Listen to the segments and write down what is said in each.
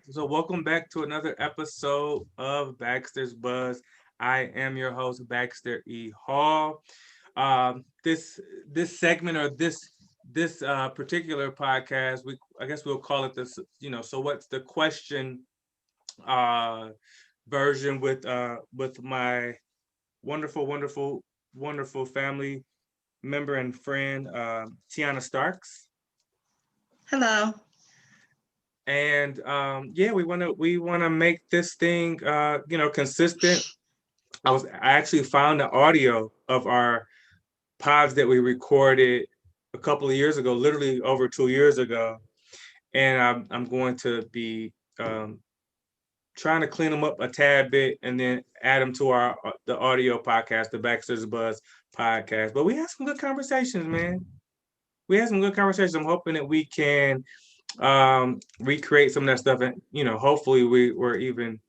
So welcome back to another episode of Baxter's Buzz. I am your host, Baxter E. Hall. This segment or this particular podcast, I guess we'll call it this. So what's the question uh, version with my wonderful family member and friend Tiana Starks. Hello. And yeah, we wanna make this thing consistent. I actually found the audio of our pods that we recorded a couple of years ago, literally over 2 years ago, and I'm going to be trying to clean them up a tad bit and then add them to our the audio podcast, the Baxter's Buzz podcast. But we had some good conversations, man. We had some good conversations. I'm hoping that we can recreate some of that stuff, and hopefully we're even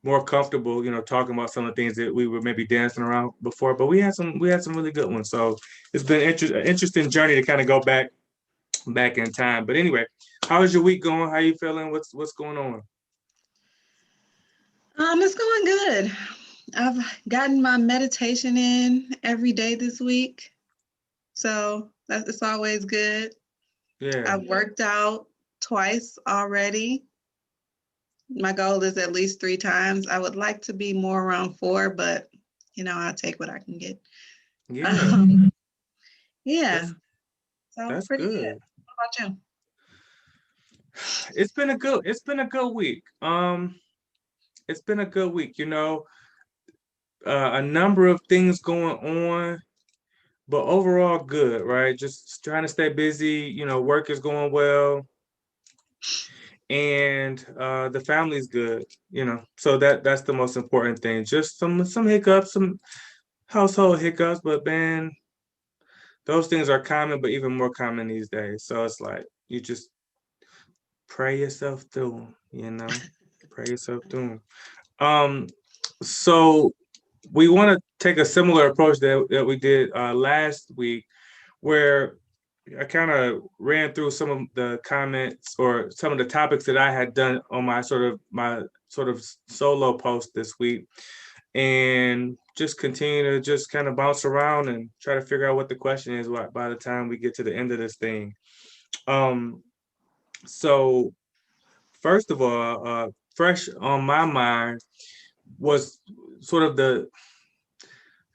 more comfortable, talking about some of the things that we were maybe dancing around before. But we had some really good ones. So it's been an interesting journey to kind of go back in time. But anyway, how's your week going? How you feeling? What's going on? It's going good. I've gotten my meditation in every day this week, so it's always good. Yeah. I've worked out twice already. My goal is at least 3 times. I would like to be more around 4, but I'll take what I can get. Yeah. Um, yeah, That's so that's pretty good. good. What about you? It's been a good week. It's been a good week. A number of things going on, but overall good, right? Just trying to stay busy. Work is going well, and the family's good. So that's the most important thing. Just some hiccups, some household hiccups, but man, those things are common, but even more common these days. So it's like you just pray yourself through 'em, pray yourself through 'em. So we want to take a similar approach that we did last week, where I kind of ran through some of the comments or some of the topics that I had done on my solo post this week, and just continue to just kind of bounce around and try to figure out what the question is by the time we get to the end of this thing. Um, so first of all, fresh on my mind was sort of the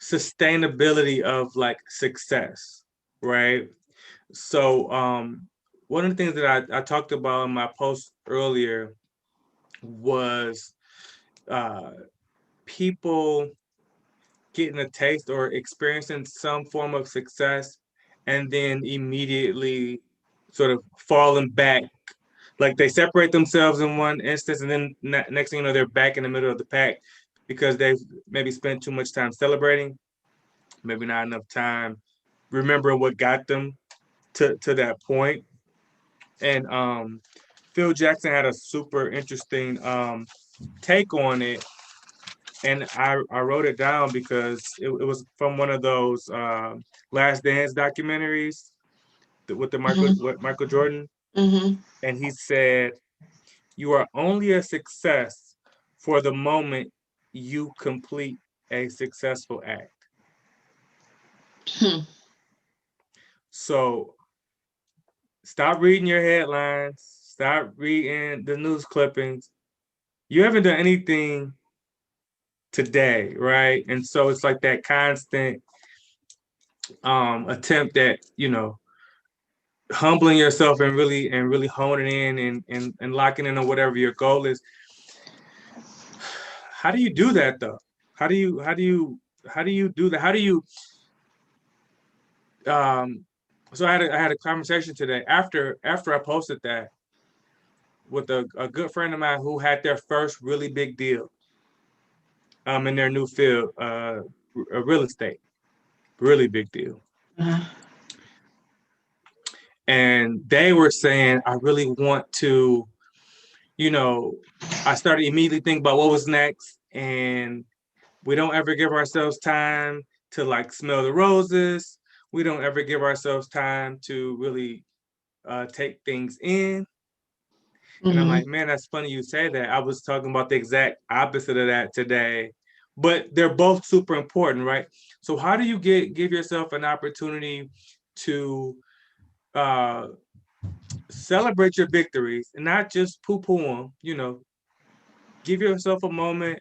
sustainability of like success, right? So one of the things that I talked about in my post earlier was uh, people getting a taste or experiencing some form of success and then immediately sort of falling back. Like they separate themselves in one instance, and then next thing you know, they're back in the middle of the pack because they've maybe spent too much time celebrating, maybe not enough time remembering what got them to that point. And Phil Jackson had a super interesting take on it, and I wrote it down because it was from one of those Last Dance documentaries with the Michael Mm-hmm. with Michael Jordan, Mm-hmm. and he said, "You are only a success for the moment you complete a successful act." So stop reading your headlines, stop reading the news clippings. You haven't done anything today, right? And so it's like that constant attempt at, humbling yourself and really honing in and locking in on whatever your goal is. How do you do that though? How do you do that? How do you um so I had a conversation today after I posted that with a good friend of mine who had their first really big deal in their new field, real estate, really big deal. Uh-huh. And they were saying, I really want to, you know, I started immediately thinking about what was next. And we don't ever give ourselves time to like smell the roses. We don't ever give ourselves time to really take things in. And I'm Mhm. like, man, that's funny you say that. I was talking about the exact opposite of that today. But they're both super important, right? So how do you give yourself an opportunity to uh, celebrate your victories and not just poo-poo them, give yourself a moment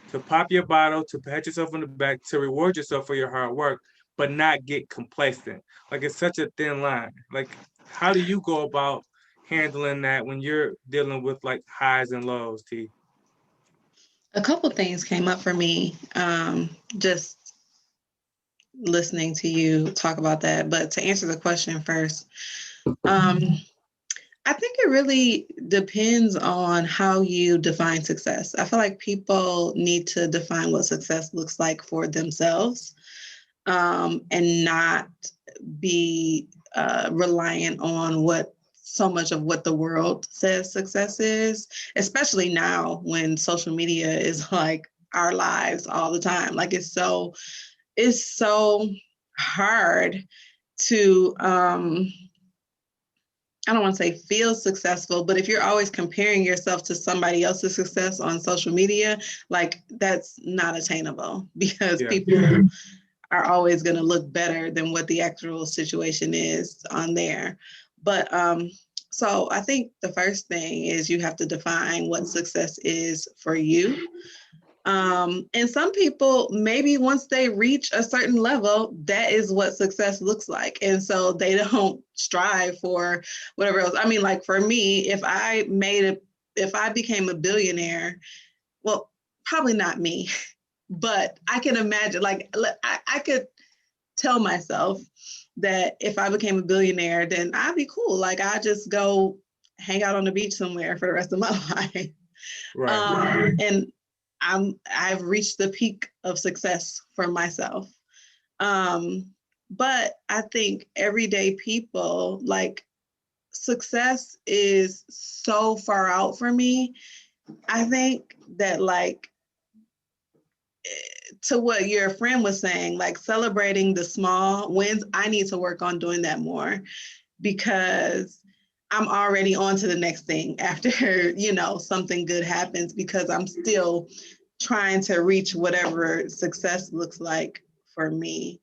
to pop your bottle, to pat yourself on the back, to reward yourself for your hard work, but not get complacent. Like it's such a thin line. Like, how do you go about handling that when you're dealing with like highs and lows, T? A couple things came up for me, just listening to you talk about that. But to answer the question first, um, I think it really depends on how you define success. I feel like people need to define what success looks like for themselves, and not be reliant on what so much of what the world says success is, especially now when social media is like our lives all the time. Like it's so hard to I don't want to say feel successful, but if you're always comparing yourself to somebody else's success on social media, like that's not attainable because Yeah. people are always going to look better than what the actual situation is on there. But so I think the first thing is you have to define what success is for you. And some people, maybe once they reach a certain level, that is what success looks like. And so they don't strive for whatever else. I mean, like for me, if I became a billionaire, well, probably not me, but I can imagine, like, I could tell myself that if I became a billionaire, then I'd be cool. Like, I just go hang out on the beach somewhere for the rest of my life. Right. And I've reached the peak of success for myself. But I think everyday people, like, success is so far out for me. I think that, like, to what your friend was saying, like celebrating the small wins, I need to work on doing that more because I'm already on to the next thing after, something good happens because I'm still trying to reach whatever success looks like for me.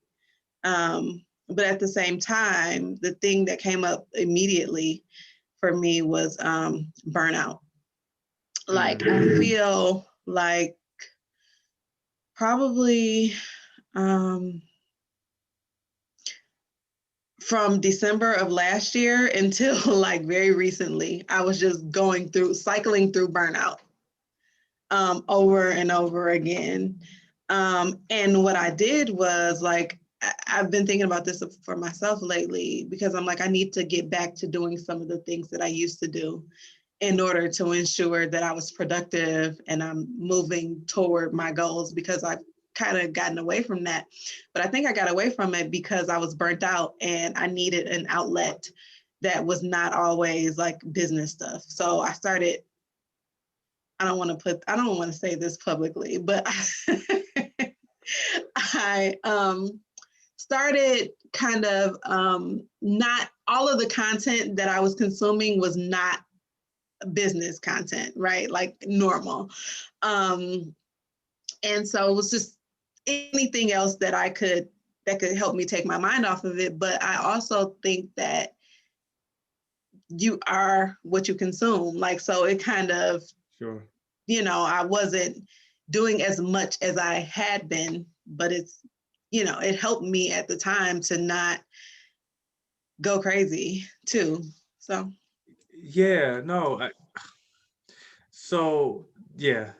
But at the same time, the thing that came up immediately for me was burnout. Like, I feel like probably um, from December of last year until like very recently, I was just cycling through burnout over and over again. And what I did was like, I've been thinking about this for myself lately because I'm like, I need to get back to doing some of the things that I used to do in order to ensure that I was productive and I'm moving toward my goals because I've kind of gotten away from that. But I think I got away from it because I was burnt out and I needed an outlet that was not always like business stuff. So I started, I don't want to say this publicly, but I started kind of not all of the content that I was consuming was not business content, right? Like normal. Um, and so it was just anything else that could help me take my mind off of it. But I also think that you are what you consume. Like, so it kind of, Sure. I wasn't doing as much as I had been, but it helped me at the time to not go crazy too. So, Yeah, no. So, yeah,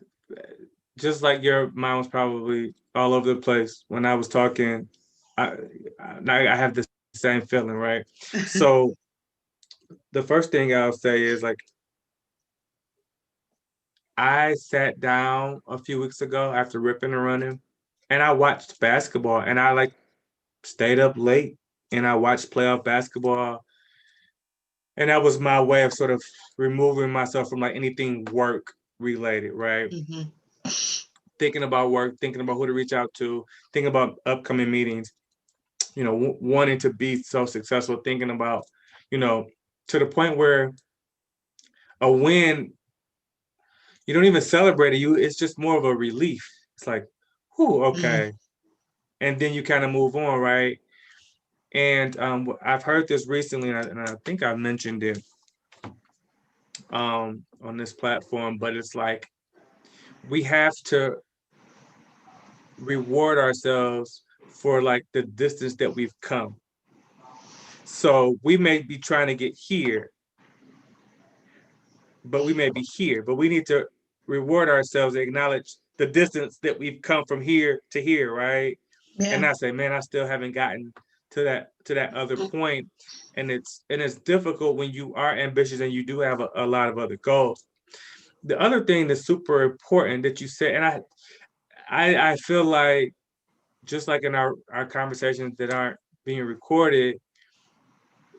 just like your mind was probably all over the place when I was talking. I I have the same feeling, right? So the first thing I'll say is like I sat down a few weeks ago after ripping and running, and I watched basketball, and I like stayed up late, and I watched playoff basketball, and that was my way of sort of removing myself from like anything work related, right? mhm. Thinking about work, thinking about who to reach out to, thinking about upcoming meetings, wanting to be so successful, thinking about, you know, to the point where a win, you don't even celebrate it. It's just more of a relief. It's like, whew, Mm. okay. And then you kind of move on, right? And I've heard this recently, and I think I mentioned it on this platform, but it's like we have to reward ourselves for like the distance that we've come. So we may be trying to get here, but we may be here, but we need to reward ourselves, acknowledge the distance that we've come from here to here, right? And Yeah. not say, man, I still haven't gotten to that other point. And it's difficult when you are ambitious and you do have a lot of other goals. The other thing that's super important that you said, and I feel like just like in our conversations that aren't being recorded,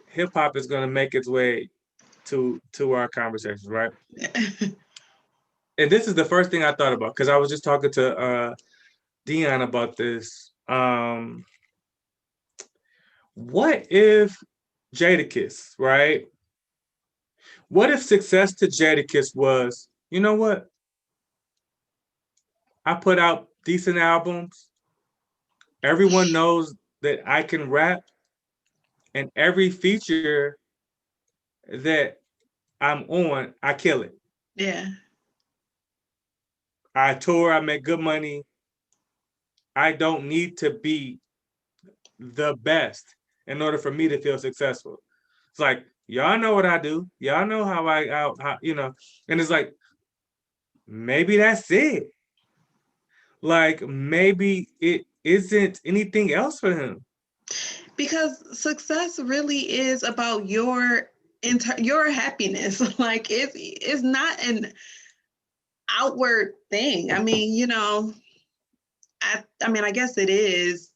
hip hop is gonna make its way to our conversations, right? And this is the first thing I thought about because I was just talking to Dion about this. What if Jadakiss, right? What if success to Jadakiss was, you know what? I put out decent albums. Everyone knows that I can rap, and every feature that I'm on, I kill it. Yeah. I tour, I make good money. I don't need to be the best in order for me to feel successful. It's like, y'all know what I do. Y'all know how, you know, and it's like, maybe that's it. Like, maybe it isn't anything else for him. Because success really is about your happiness. Like it's not an outward thing. I mean, I mean, I guess it is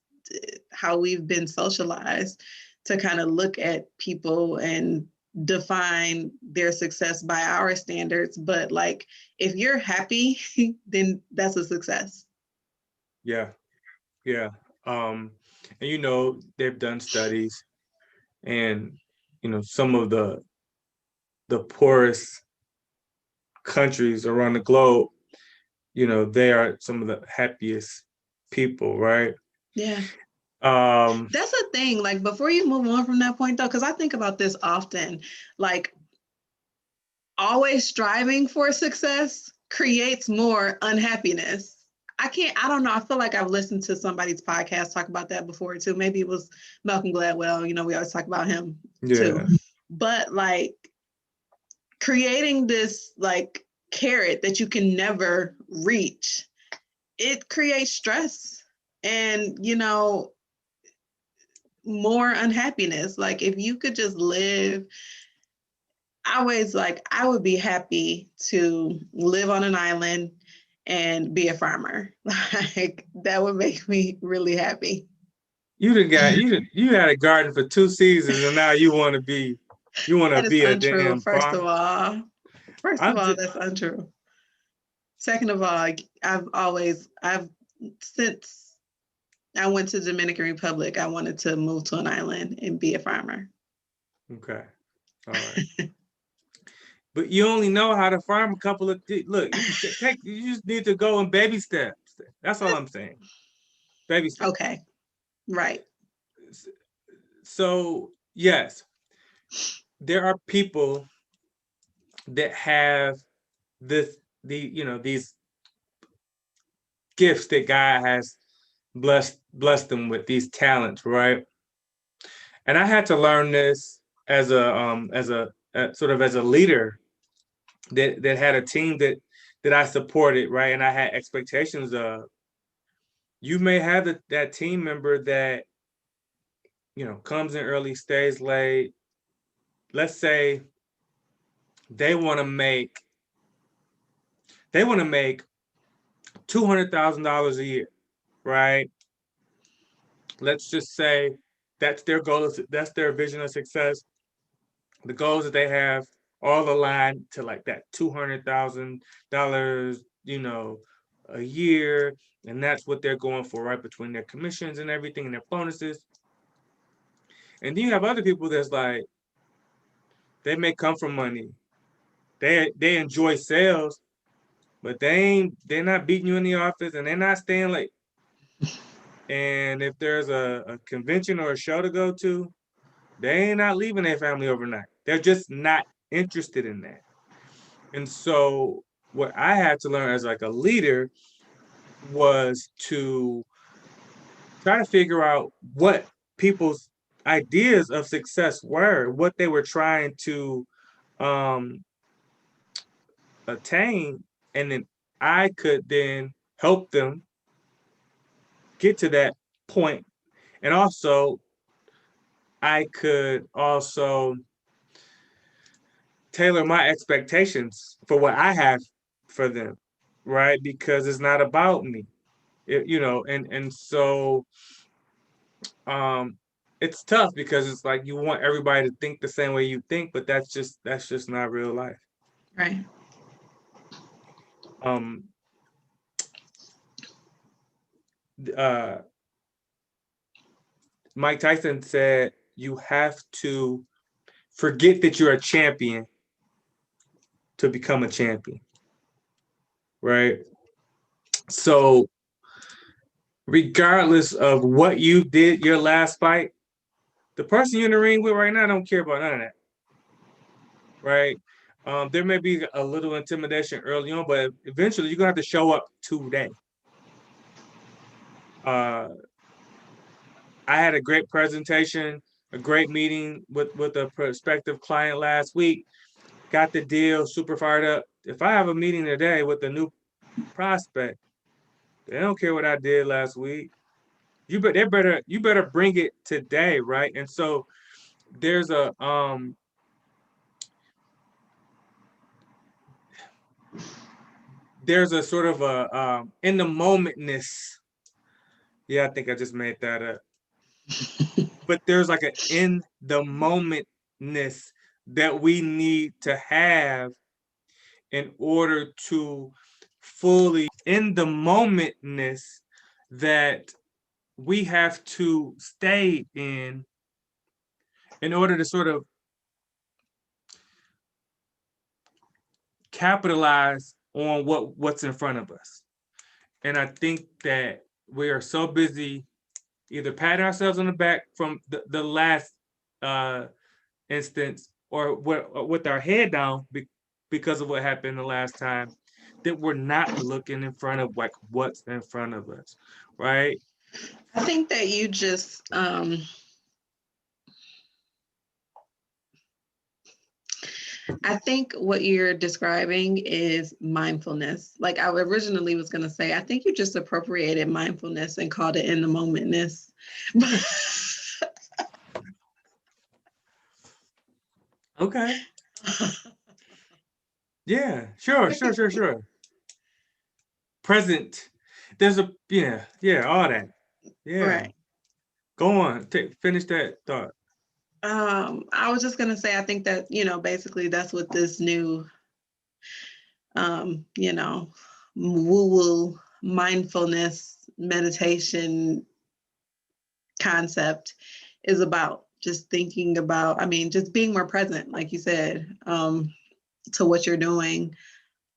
how we've been socialized to kind of look at people and define their success by our standards. But like, if you're happy, then that's a success. Yeah, yeah. Um, and you know, they've done studies and you know, some of the poorest countries around the globe, you know, they are some of the happiest people, right? Yeah. Um, That's a thing. Like, before you move on from that point, though, because I think about this often, like, always striving for success creates more unhappiness. I don't know. I feel like I've listened to somebody's podcast talk about that before too. Maybe it was Malcolm Gladwell. We always talk about him too. yeah, But like, creating this like carrot that you can never reach, it creates stress and, more unhappiness. Like, if you could just live, I would be happy to live on an island and be a farmer. Like, that would make me really happy. you had a garden for 2 seasons and now you want to That is be a untrue. damn farm. First of I'm all, just that's untrue. Second of all, I've since I went to Dominican Republic, I wanted to move to an island and be a farmer. okay. All right. But you only know how to farm a couple of look, you just need to go in baby steps. That's all I'm saying. Baby steps. Okay, right. So, yes, there are people that have you know, these gifts that God has blessed them with, these talents, right? And I had to learn this as sort of as a leader that had a team that I supported, right? And I had expectations of. You may have that team member that, you know, comes in early, stays late. Let's say they want to make they want to make $200,000 a year, right? Let's just say that's their goal. That's their vision of success. The goals that they have all aligned to like that $200,000, you know, a year, and that's what they're going for, right? Between their commissions and everything and their bonuses. And then you have other people that's like, they may come from money, They enjoy sales, but they're not beating you in the office, and they're not staying late. And if there's a convention or a show to go to, they ain't not leaving their family overnight. They're just not interested in that. And so what I had to learn as like a leader was to try to figure out what people's ideas of success were, what they were trying to um, attain, and then I could then help them get to that point. And also, I could also tailor my expectations for what I have for them, right? Because it's not about me, and so um, it's tough because it's like you want everybody to think the same way you think, but that's just not real life. Right. Um, uh, Mike Tyson said you have to forget that you're a champion to become a champion, right? So regardless of what you did your last fight, the person you're in the ring with right now don't care about none of that, right? There may be a little intimidation early on, but eventually you're gonna have to show up today. Uh, I had a great presentation, a great meeting with a prospective client last week. Got the deal, super fired up. If I have a meeting today with a new prospect, they don't care what I did last week. You better bring it today, right? And so there's a sort of a in the momentness. Yeah, I think I just made that up. But there's like an in the momentness that we need to have in order to fully in the momentness that we have to stay in order to sort of capitalize on what's in front of us. And I think that we are so busy either patting ourselves on the back from the last uh, instance or with our head down because of what happened the last time that we're not looking in front of like what's in front of us, right? I think that you just I think what you're describing is mindfulness. Like I originally was going to say, I think you just appropriated mindfulness and called it in the momentness. Okay. Yeah, sure. Present. There's a yeah, all that. Yeah. Right. Go on. Finish that thought. I was just going to say, I think that, basically that's what this new, you know, woo woo mindfulness meditation concept is about. Just thinking about, I mean, just being more present, like you said, to what you're doing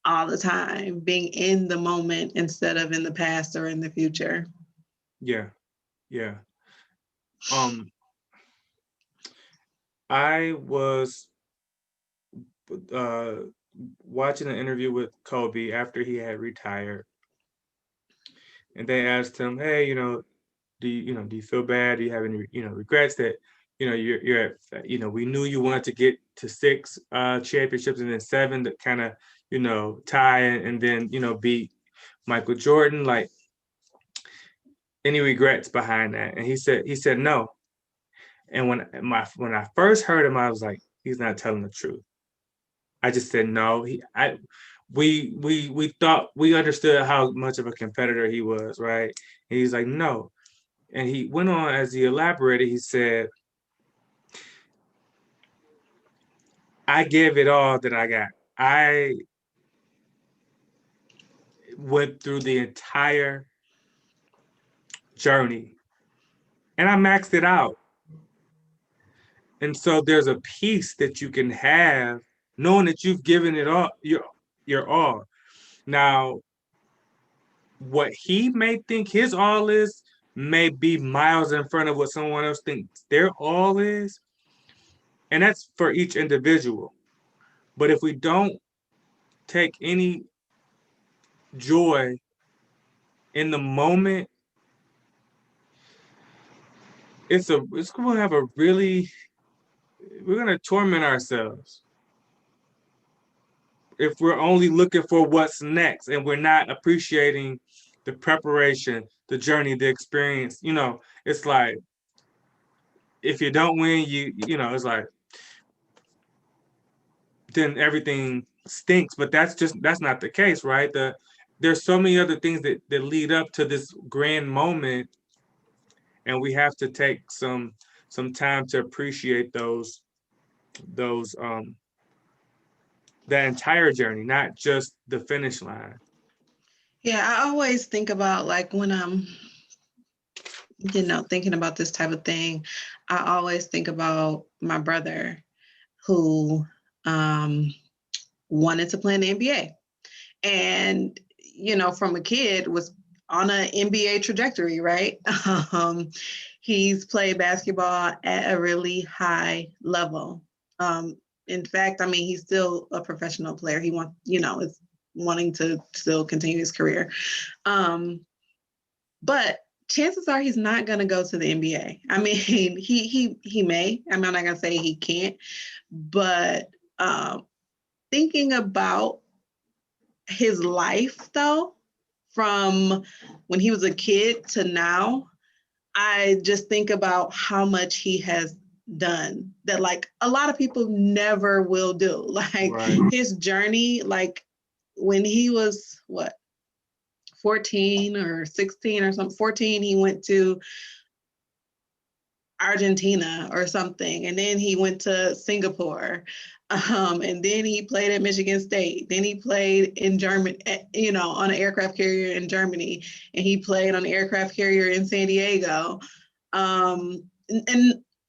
all the time, being in the moment instead of in the past or in the future. Yeah. Yeah. Um, I was uh watching an interview with Kobe after he had retired, and they asked him, "Hey, do you feel bad? Do you have any regrets that you're at, we knew you wanted to get to six championships and then seven to kind of tie and then beat Michael Jordan, like any regrets behind that?" And he said no. And when I first heard him, I was like, he's not telling the truth. I just said no. We thought we understood how much of a competitor he was, right? And he's like, no. And he went on as he elaborated. He said, I gave it all that I got. I went through the entire journey and I maxed it out. And so there's a peace that you can have knowing that you've given it all, your all. Now, what he may think his all is may be miles in front of what someone else thinks their all is, and that's for each individual. But if we don't take any joy in the moment, it's gonna have a really we're gonna torment ourselves if we're only looking for what's next and we're not appreciating the preparation, the journey, the experience. It's like if you don't win, it's like then everything stinks. But that's not the case, right? There's so many other things that lead up to this grand moment, and we have to take some time to appreciate those that entire journey, not just the finish line. Yeah, I always think about like when I'm, thinking about this type of thing, I always think about my brother who wanted to play in the NBA. And, from a kid was on an NBA trajectory, right? um, he's played basketball at a really high level. In fact, I mean, he's still a professional player. He wants, is wanting to still continue his career. But chances are he's not going to go to the NBA. I mean, he may. I'm not going to say he can't, but thinking about his life though, from when he was a kid to now, I just think about how much he has done that like a lot of people never will do. Like Right. his journey, like when he was what, 14 or 16 or something, 14, he went to Argentina or something, and then he went to Singapore, and then he played at Michigan State. Then he played in Germany, on an aircraft carrier in Germany, and he played on an aircraft carrier in San Diego, and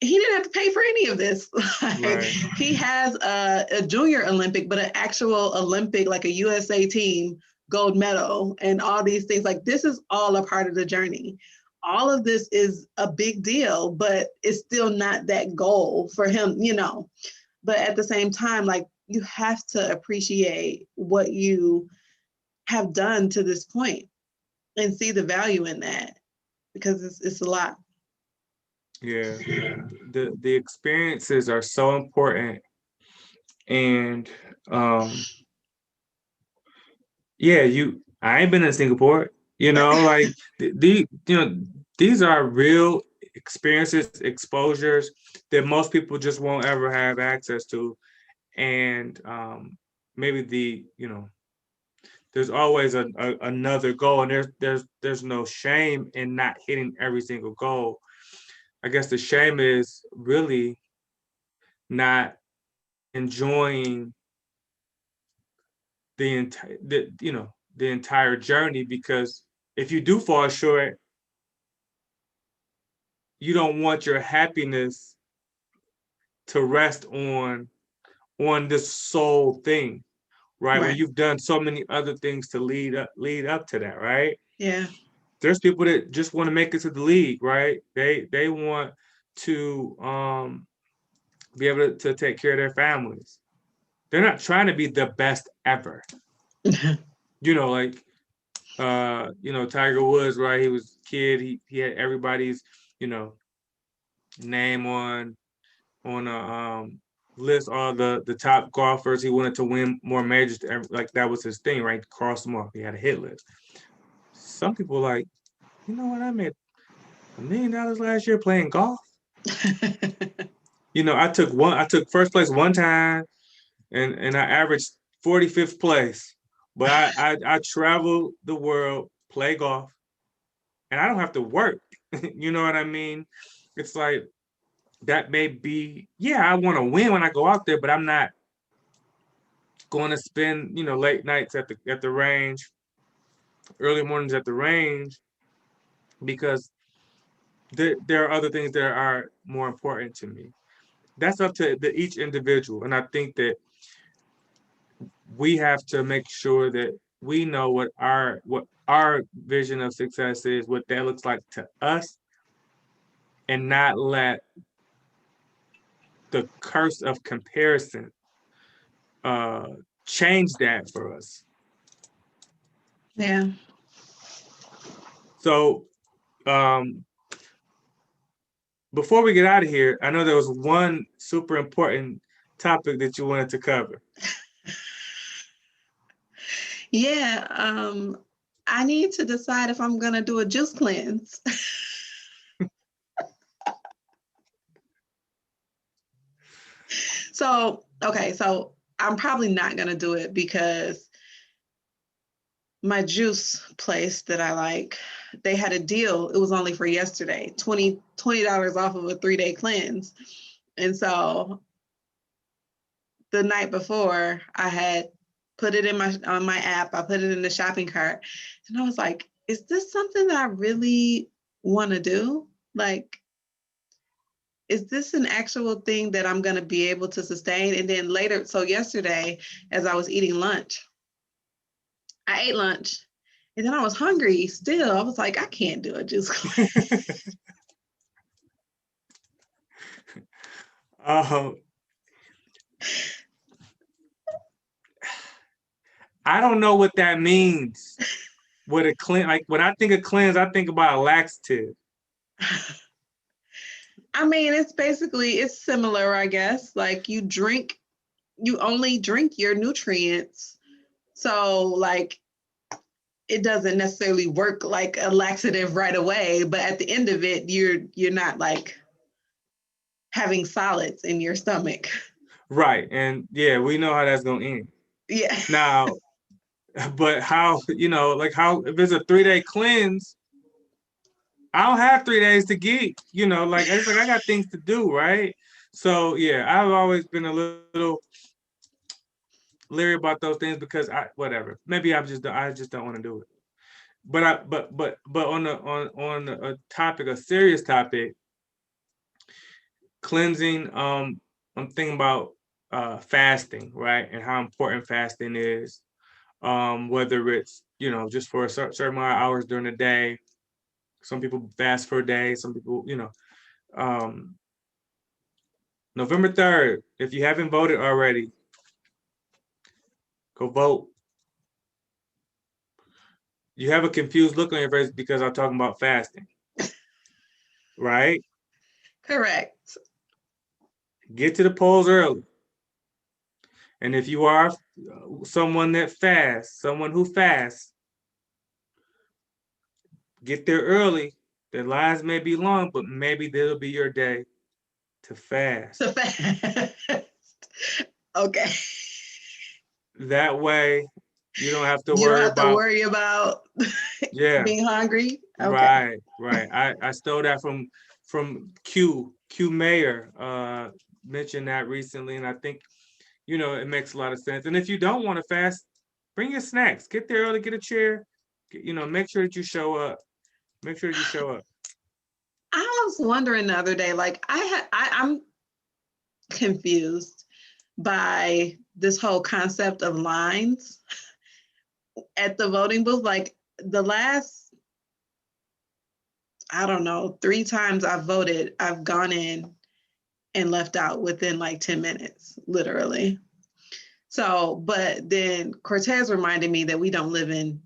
he didn't have to pay for any of this. Like, Right. he has a junior Olympic, but an actual Olympic, like a USA team gold medal, and all these things. Like this is all a part of the journey. All of this is a big deal, but it's still not that goal for him. But at the same time, like you have to appreciate what you have done to this point and see the value in that, because it's a lot. Yeah. The experiences are so important, and yeah, I ain't been in Singapore, like these are real experiences, exposures that most people just won't ever have access to. And maybe there's always another goal, and there's no shame in not hitting every single goal. I guess the shame is really not enjoying the entire journey, because if you do fall short, you don't want your happiness to rest on this sole thing, right? When Right. you've done so many other things to lead up to that, right? Yeah. There's people that just want to make it to the league, right? They want to be able to take care of their families. They're not trying to be the best ever. Like Tiger Woods, right? He was a kid. He had everybody's, you know, name on a list, all the top golfers. He wanted to win more majors. Like that was his thing, right? Cross them off. He had a hit list. Some people like, you know what? I made $1 million last year playing golf. I took first place one time, and I averaged 45th place. But I travel the world, play golf, and I don't have to work. You know what I mean? It's like that may be, yeah, I want to win when I go out there, but I'm not going to spend, late nights at the range, early mornings at the range, because there are other things that are more important to me. That's up to each individual. And I think that we have to make sure that we know what our vision of success is, what that looks like to us, and not let the curse of comparison uh, change that for us. Yeah. So before we get out of here, I know there was one super important topic that you wanted to cover. Yeah. I need to decide if I'm gonna do a juice cleanse. So, okay, so I'm probably not gonna do it because my juice place that I like, they had a deal. It was only for yesterday, $20 off of a 3-day cleanse. And so the night before, I had put it in on my app. I put it in the shopping cart, and I was like, "Is this something that I really want to do? Like, is this an actual thing that I'm going to be able to sustain?" And then later, so yesterday, as I was eating lunch, I ate lunch, and then I was hungry still. I was like, I can't do a juice cleanse. uh, I don't know what that means. What a cleanse, like when I think of cleanse, I think about a laxative. I mean, it's similar, I guess. Like you only drink your nutrients. So like it doesn't necessarily work like a laxative right away, but at the end of it, you're not like having solids in your stomach. Right. And yeah, we know how that's gonna end. Yeah. Now, but how, like how if it's a 3-day cleanse, I don't have 3 days to geek, like it's like I got things to do, right? So yeah, I've always been a little leery about those things because whatever. Maybe I just don't want to do it. But on a topic, a serious topic, cleansing, I'm thinking about fasting, right? And how important fasting is. Whether it's, just for a certain amount of hours during the day. Some people fast for a day, some people, um, November 3rd, if you haven't voted already, go vote. You have a confused look on your face because I'm talking about fasting, right? Correct. Get to the polls early. And if you are someone who fasts, get there early. The lines may be long, but maybe that'll be your day to fast. To fast. Okay. That way, you don't have to You don't worry have to about, worry about yeah, being hungry. Okay. right. I stole that from Q Mayer, mentioned that recently, and I think it makes a lot of sense. And if you don't want to fast, bring your snacks. Get there early, get a chair. Make sure that you show up. Make sure that you show up. I was wondering the other day, like I'm confused by this whole concept of lines at the voting booth. Like the last, I don't know, 3 times I've voted, I've gone in and left out within like 10 minutes, literally. So, but then Cortez reminded me that we don't live in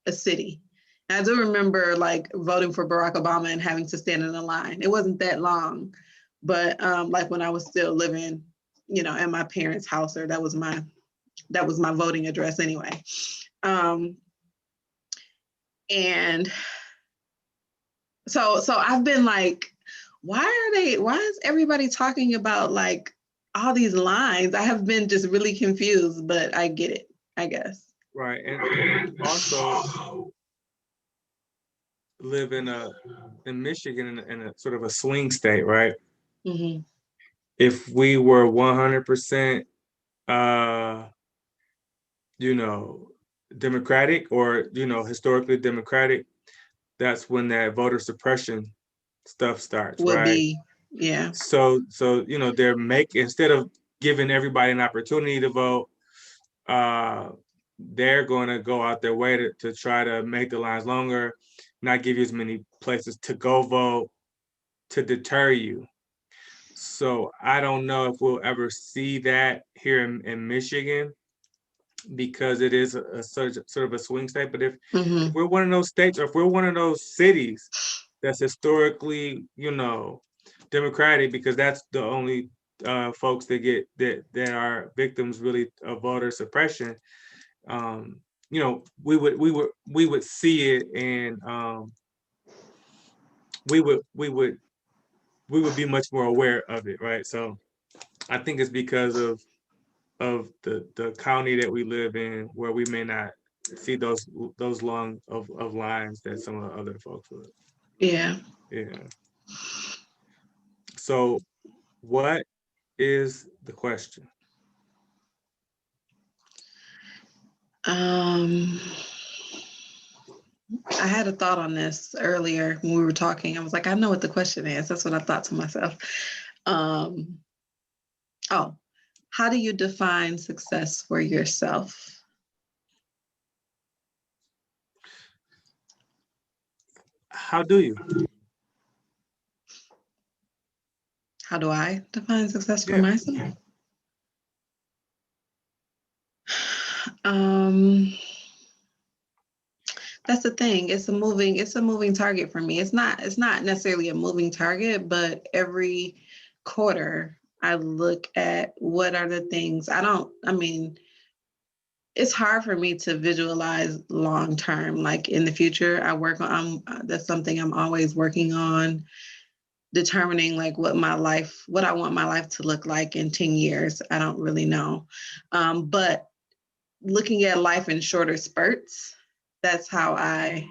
a city. And I do remember like voting for Barack Obama and having to stand in a line. It wasn't that long, but like when I was still living, at my parents' house, or that was my voting address anyway. And so I've been like, why is everybody talking about like all these lines? I have been just really confused, but I get it, I guess. Right. And also live in Michigan in a sort of a swing state, right? Mm-hmm. If we were 100% uh, you know, Democratic or, historically Democratic, that's when that voter suppression stuff starts, Would right? be, yeah. So they're instead of giving everybody an opportunity to vote, they're going to go out their way to try to make the lines longer, not give you as many places to go vote, to deter you. So I don't know if we'll ever see that here in Michigan, because it is a sort of a swing state. But if we're one of those states, or if we're one of those cities that's historically, Democratic, because that's the only folks that are victims really of voter suppression. We would see it, and we would be much more aware of it, right? So I think it's because of the county that we live in, where we may not see those long of lines that some of the other folks would. Yeah. Yeah. So what is the question? Um, I had a thought on this earlier when we were talking. I was like, I know what the question is. That's what I thought to myself. Um, oh, how do you define success for yourself? How do you? How do I define success for Yeah. myself? Um, that's the thing. It's a moving target for me. It's not necessarily a moving target, but every quarter I look at what are the things. I mean, it's hard for me to visualize long term, like in the future. That's something I'm always working on, determining like what I want my life to look like in 10 years. I don't really know. But looking at life in shorter spurts, that's how I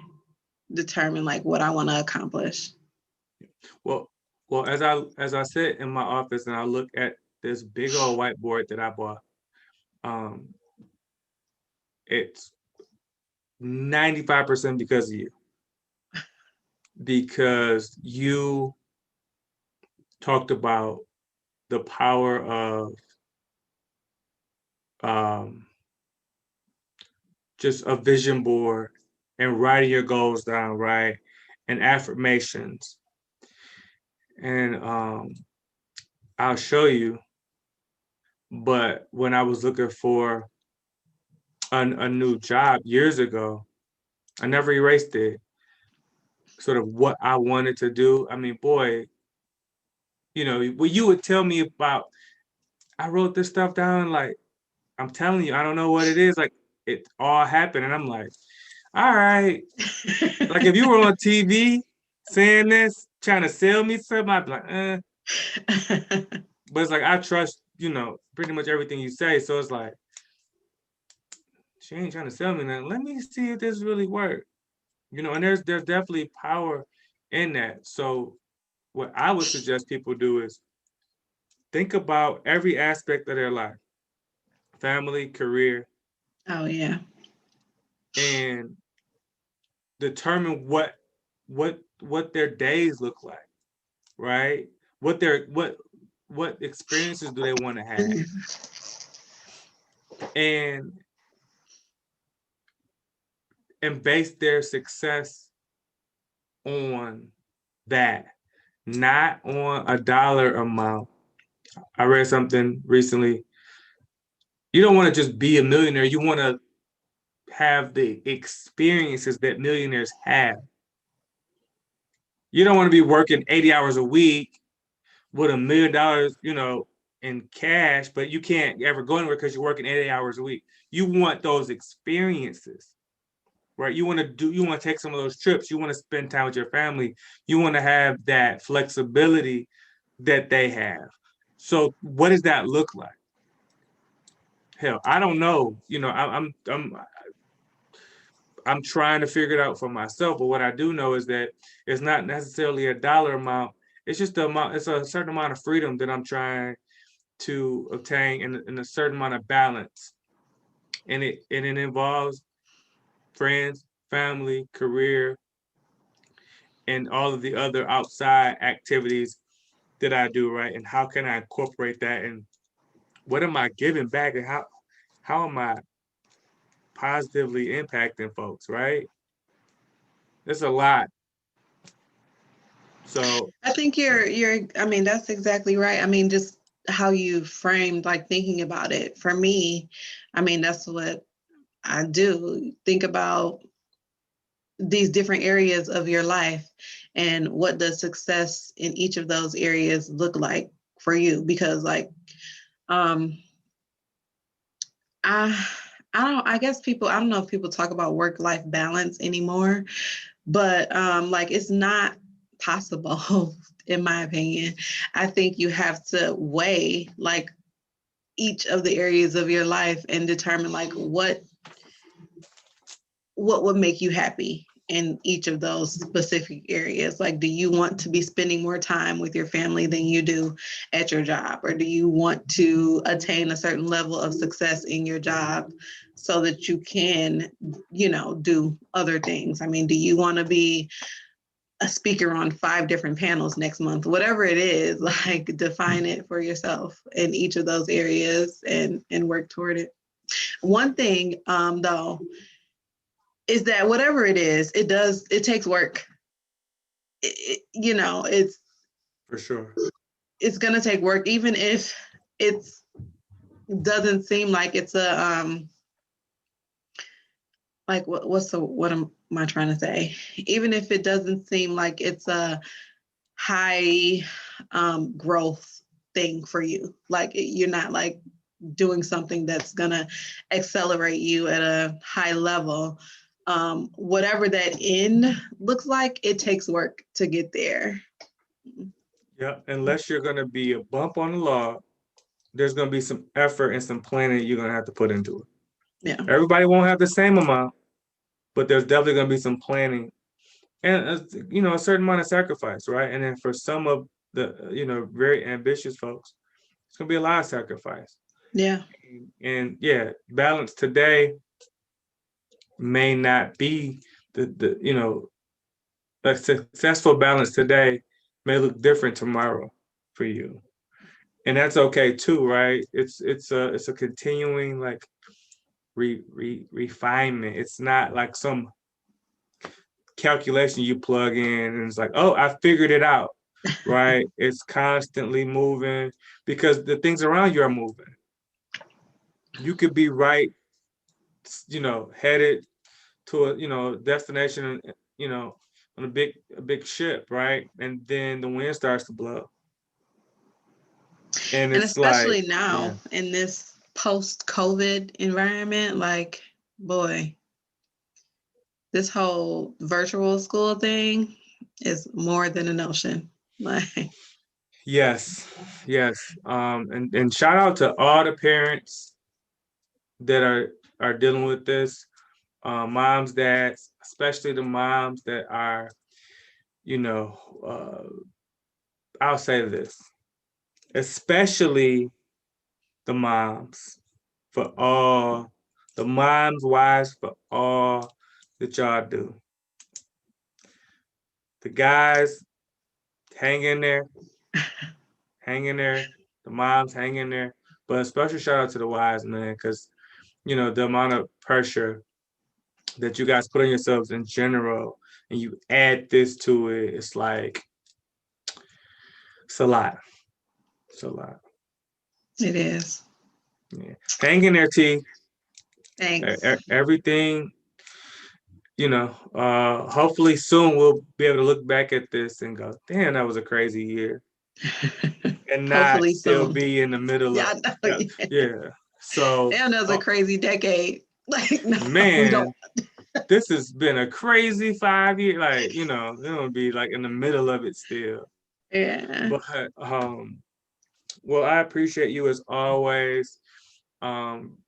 determine like what I want to accomplish. Well, as I sit in my office and I look at this big old whiteboard that I bought, um, it's 95% because of you, because you talked about the power of um, just a vision board and writing your goals down, right? And affirmations. And I'll show you. But when I was looking for a new job years ago, I never erased it. Sort of what I wanted to do. I mean, boy, when you would tell me about, I wrote this stuff down, like, I'm telling you, I don't know what it is. Like, it all happened. And I'm like, all right. Like, if you were on TV saying this, trying to sell me something, I'd be like, eh. But it's like, I trust, pretty much everything you say. So it's like, she ain't trying to sell me nothing. Let me see if this really works. And there's definitely power in that. So what I would suggest people do is think about every aspect of their life, family, career, Oh yeah. and determine what their days look like, right? What experiences do they want to have? And base their success on that, not on a dollar amount. I read something recently. You don't want to just be a millionaire. You want to have the experiences that millionaires have. You don't want to be working 80 hours a week with $1 million, in cash, but you can't ever go anywhere because you're working 80 hours a week. You want those experiences, right? You want to take some of those trips. You want to spend time with your family. You want to have that flexibility that they have. So what does that look like? Hell, I don't know. I'm trying to figure it out for myself. But what I do know is that it's not necessarily a dollar amount. It's just the amount. It's a certain amount of freedom that I'm trying to obtain, in a certain amount of balance, and it involves friends, family, career, and all of the other outside activities that I do. Right, and how can I incorporate that? And what am I giving back? And how am I positively impacting folks, right? It's a lot. So I think I mean, that's exactly right. I mean, just how you framed, like, thinking about it. For me, I mean, that's what I do. Think about these different areas of your life and what does success in each of those areas look like for you? Because, like, um I I guess people, I don't know if people talk about work-life balance anymore, but like, it's not possible in my opinion. I think you have to weigh, like, each of the areas of your life and determine, like, what would make you happy in each of those specific areas. Like, do you want to be spending more time with your family than you do at your job? Or do you want to attain a certain level of success in your job so that you can, do other things? I mean, do you want to be a speaker on 5 different panels next month? Whatever it is, like, define it for yourself in each of those areas and work toward it. One thing, though, is that whatever it is, it takes work. It's for sure. going to take work, even if it doesn't seem like it's a, like, what am I trying to say? Even if it doesn't seem like it's a high growth thing for you, like, you're not, like, doing something that's going to accelerate you at a high level. Whatever that end looks like, it takes work to get there. Yeah, unless you're gonna be a bump on the log, there's gonna be some effort and some planning you're gonna have to put into it. Yeah. Everybody won't have the same amount, but there's definitely gonna be some planning and a certain amount of sacrifice, right? And then for some of the very ambitious folks, it's gonna be a lot of sacrifice. Yeah. And yeah, balance today may not be the a successful balance today may look different tomorrow for you. And that's okay too, right? It's a continuing, like, refinement. It's not like some calculation you plug in and it's like, oh, I figured it out, right? It's constantly moving because the things around you are moving. You could be right, headed to a destination, on a big ship, right? And then the wind starts to blow. And And it's like, especially yeah. now in this post-COVID environment, like, boy, this whole virtual school thing is more than a notion. Like, Yes, yes. And shout out to all the parents that are dealing with this, moms, dads, especially the moms that are, you know, I'll say this, especially the moms, for all the moms, wives, for all that y'all do. The guys, hang in there, hang in there. The moms, hang in there. But a special shout out to the wives, man, because the amount of pressure that you guys put on yourselves in general, and you add this to it, it's like, it's a lot. It's a lot. it is. Yeah. Hang in there, T. Thanks. Everything, hopefully soon we'll be able to look back at this and go, damn, that was a crazy year. And not Hopefully still soon. be in the middle of, Yeah, I know. yeah, yeah. So, Damn, that was a crazy decade. Like, no, we don't. man, this has been a crazy 5 years. Like, it's gonna be like in the middle of it still. Yeah. But well, I appreciate you as always. Um,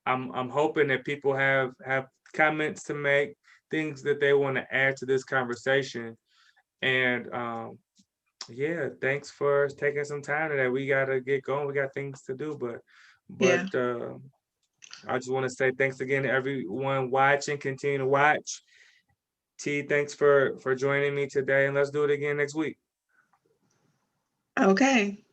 I'm hoping that people have comments to make, things that they want to add to this conversation. And yeah, thanks for taking some time today. We gotta get going. We got things to do, but Yeah. but I just want to say thanks again to everyone watching. Continue to watch. T, thanks for joining me today, and let's do it again next week. Okay.